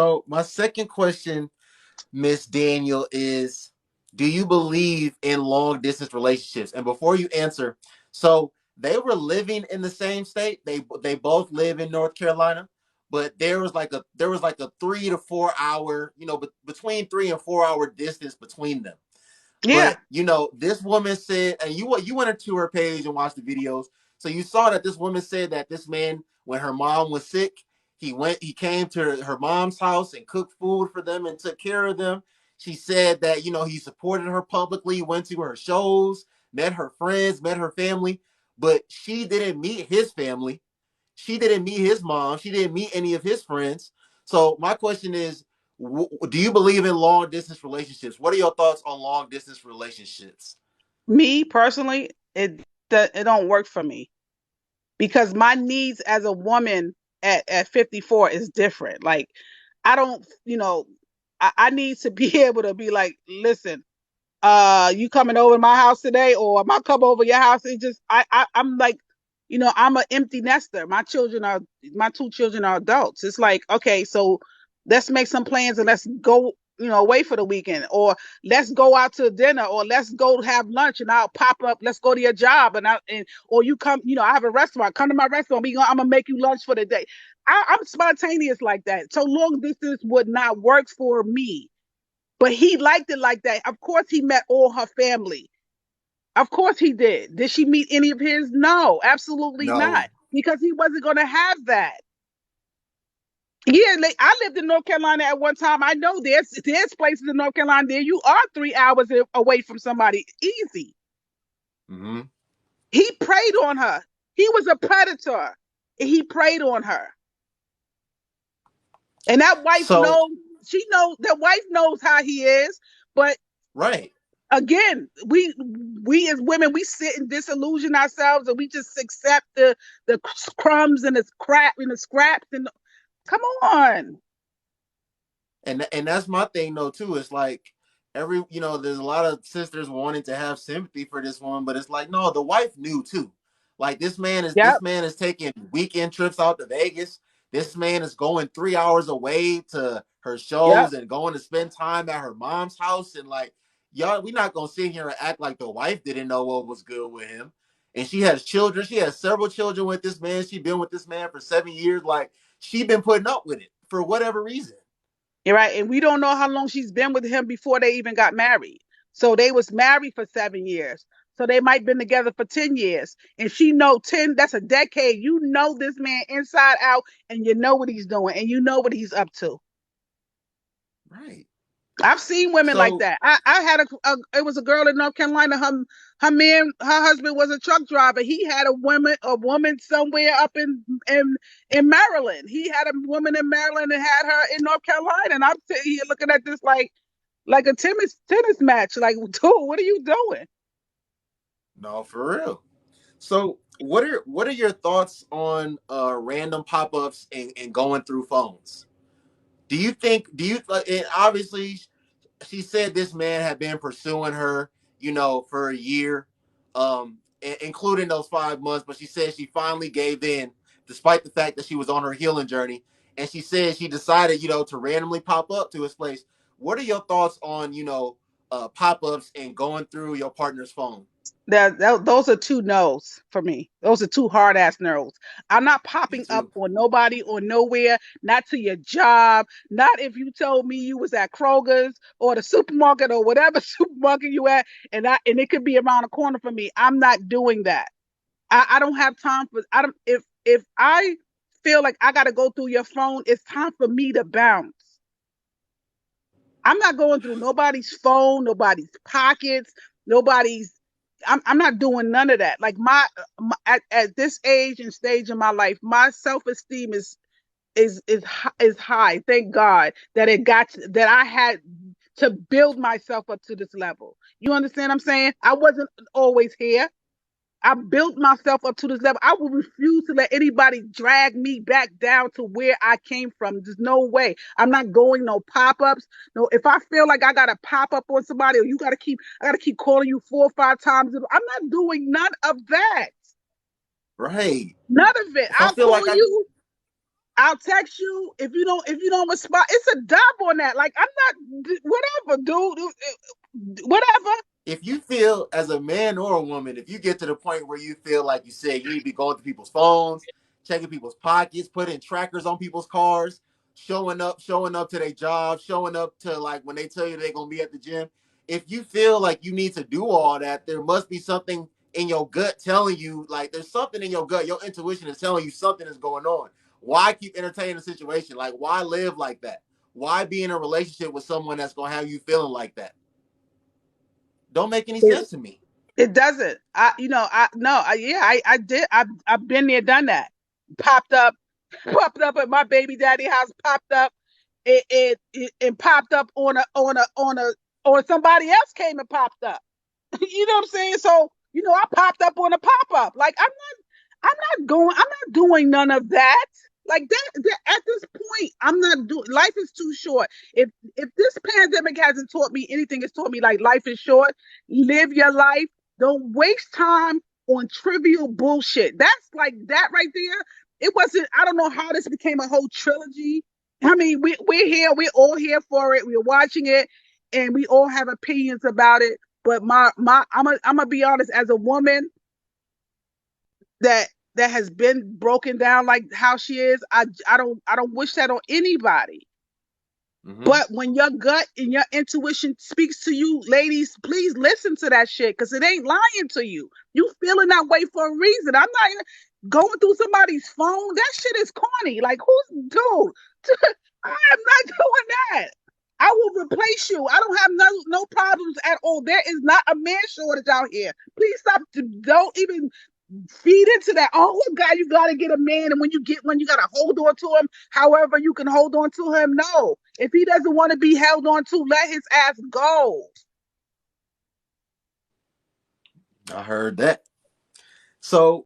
So my second question, Miss Daniel, is do you believe in long distance relationships? And before you answer, so they were living in the same state. They both live in North Carolina, but there was like a 3 to 4 hour, between 3 and 4 hour distance between them. Yeah, But this woman said, and you went into her page and watched the videos, so you saw that this woman said that this man, when her mom was sick, he came to her mom's house and cooked food for them and took care of them. She said that he supported her publicly, went to her shows, met her friends, met her family, but she didn't meet his family. She didn't meet his mom. She didn't meet any of his friends. So my question is, do you believe in long distance relationships? What are your thoughts on long distance relationships? me personally, it don't work for me because my needs as a woman at 54 is different. Like I don't, I need to be able to be like, listen, you coming over to my house today, or am I come over your house? It just I'm like, I'm an empty nester. My two children are adults. It's like, okay, so let's make some plans and let's go, away for the weekend, or let's go out to dinner, or let's go have lunch, and I'll pop up. Let's go to your job, or you come. I have a restaurant. Come to my restaurant. I'm gonna make you lunch for the day. I'm spontaneous like that. So long distance would not work for me, but he liked it like that. Of course, he met all her family. Of course, he did. Did she meet any of his? No, absolutely not, No. because he wasn't going to have that. Yeah, like, I lived in North Carolina at one time. I know there's places in North Carolina there you are 3 hours away from somebody, easy. Mm-hmm. He preyed on her. He was a predator. He preyed on her, and that wife So knows. She knows that wife knows how he is, but right. again, we as women, we sit and disillusion ourselves, and we just accept the crumbs and the crap and the scraps and come on. And that's my thing though too. It's like there's a lot of sisters wanting to have sympathy for this woman, but it's like no, the wife knew too. Like this Yep, man is taking weekend trips out to Vegas. This man is going 3 hours away to her yep. shows and going to spend time at her mom's house. And like, y'all, we're not gonna sit here and act like the wife didn't know what was good with him. And she has children. She has several children with this man. She's been with this man for 7 years. Like, she been putting up with it for whatever reason. You're right, and we don't know how long she's been with him before they even got married. So they was married for 7 years. So they might been together for 10 years, and she know 10. That's a decade. You know this man inside out, and you know what he's doing, and you know what he's up to. Right. I've seen women like So that. I had it was a girl in North Carolina. Her husband was a truck driver. He had a woman somewhere up in Maryland. He had a woman in Maryland and had her in North Carolina. And I'm sitting here looking at this like a tennis match. Like, dude, what are you doing? no, for real. So what are your thoughts on random pop ups and going through phones? Do you and obviously she said this man had been pursuing her, for a year, including those 5 months, but she said she finally gave in despite the fact that she was on her healing journey. And she said she decided, to randomly pop up to his place. What are your thoughts on, pop ups and going through your partner's phone? Those are two no's for me. Those are two hard ass no's. I'm not Me popping up too. on nobody or nowhere, not to your job, not if you told me you was at Kroger's or the supermarket or whatever supermarket you at, and it could be around the corner for me. I'm not doing that. I don't have time for I don't if I feel like I gotta go through your phone, it's time for me to bounce. I'm not going through nobody's phone, nobody's pockets, nobody's. I'm not doing none of that. Like at this age and stage in my life, my self esteem is high. Thank God that that I had to build myself up to this level. You understand what I'm saying? I wasn't always here. I built myself up to this level. I will refuse to let anybody drag me back down to where I came from. There's no way. I'm not going no pop-ups. No, if I feel like I gotta pop up on somebody, or I gotta keep calling you 4 or 5 times. I'm not doing none of that. Right. None of it. If I I'll feel call like I you. I'll text you if you don't respond. It's a dub on that. Like I'm not whatever, dude. Whatever. If you feel as a man or a woman, if you get to the point where you feel like you said you need to be going to people's phones, checking people's pockets, putting trackers on people's cars, showing up to their job, showing up to like when they tell you they're gonna be at the gym. If you feel like you need to do all that, there must be something in your gut telling you, like there's something in your gut, your intuition is telling you something is going on. Why keep entertaining the situation? Like, why live like that? Why be in a relationship with someone that's gonna have you feeling like that? Don't make any It, sense to me. it doesn't. I you know I no I, yeah I did I've been there done that. Popped up popped up at my baby daddy house. Popped up it popped up on somebody else came and popped up. You know what I'm saying? So I popped up on a pop up. Like I'm not doing none of that. Like that at this point, I'm not doing. Life is too short. If this pandemic hasn't taught me anything, it's taught me like life is short. Live your life. Don't waste time on trivial bullshit. That's like that right there. It wasn't. I don't know how this became a whole trilogy. I mean, we're here. We're all here for it. We're watching it, and we all have opinions about it. But I'm gonna be honest. As a woman, that that has been broken down like how she is, I don't wish that on anybody. Mm-hmm. But when your gut and your intuition speaks to you, ladies, please listen to that shit because it ain't lying to you. You feeling that way for a reason. I'm not going through somebody's phone. That shit is corny. Like who's dude? I am not doing that. I will replace you. I don't have no problems at all. There is not a man shortage out here. Please stop. Don't even feed into that. Oh God, you gotta get a man, and when you get one, you gotta hold on to him. However, you can hold on to him. No, if he doesn't want to be held on to, let his ass go. I heard that. So